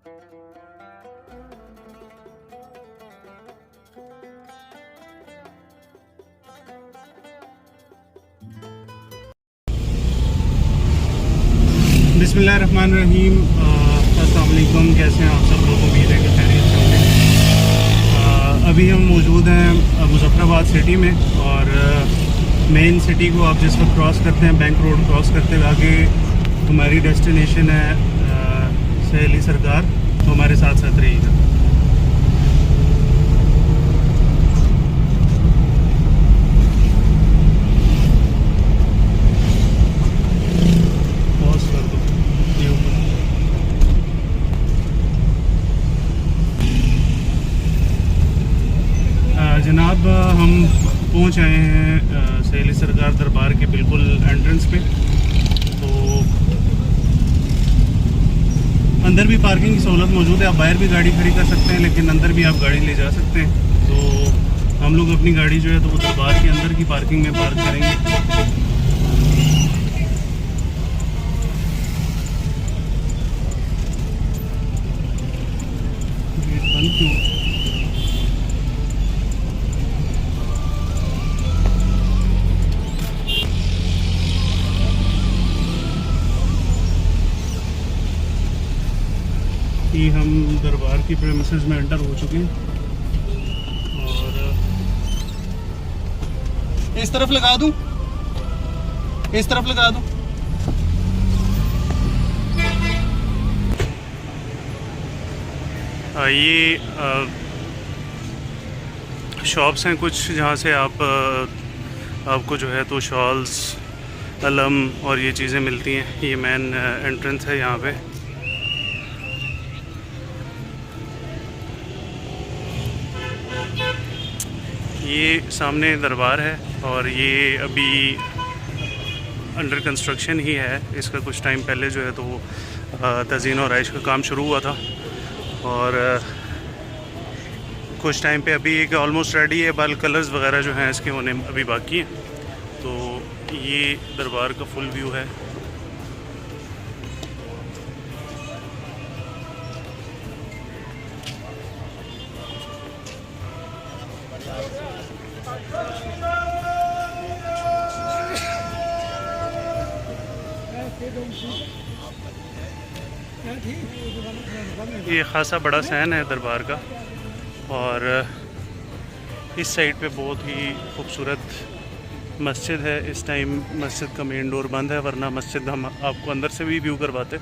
बिस्मिल्लाहिर्रहमानिर्रहीम। अस्सलाम वालेकुम। कैसे हैं आप सब लोग? उम्मीद है कि खैरियत से होंगे। अभी हम मौजूद हैं मुज़फ़्फ़राबाद सिटी में, और मेन सिटी को आप जिस वक्त क्रॉस करते हैं, बैंक रोड क्रॉस करते हुए आगे हमारी डेस्टिनेशन है सहेली सरकार। तो हमारे साथ साथ रहिएगा। जनाब, हम पहुंच आए हैं सहेली सरकार दरबार के बिल्कुल एंट्रेंस पे। तो अंदर भी पार्किंग की सहूलत मौजूद है। आप बाहर भी गाड़ी खड़ी कर सकते हैं, लेकिन अंदर भी आप गाड़ी ले जा सकते हैं। तो हम लोग अपनी गाड़ी जो है तो वो दरबार के अंदर की पार्किंग में पार्क करेंगे। गेट बंद क्यों? कि हम दरबार की प्रेमिसेस में एंटर हो चुके हैं। और इस तरफ लगा दूं, इस तरफ लगा दूं। ये शॉप्स हैं कुछ, जहाँ से आपको जो है तो शॉल्स, अलम और ये चीज़ें मिलती हैं। ये मेन एंट्रेंस है यहाँ पे। ये सामने दरबार है, और ये अभी अंडर कंस्ट्रक्शन ही है। इसका कुछ टाइम पहले जो है तो तज़ीन और आइश का काम शुरू हुआ था, और कुछ टाइम पे अभी एक ऑलमोस्ट रेडी है। बल कलर्स वगैरह जो हैं इसके होने अभी बाकी हैं। तो ये दरबार का फुल व्यू है। ये ख़ासा बड़ा सहन है दरबार का, और इस साइड पे बहुत ही खूबसूरत मस्जिद है। इस टाइम मस्जिद का मेन डोर बंद है, वरना मस्जिद हम आपको अंदर से भी व्यू करवाते।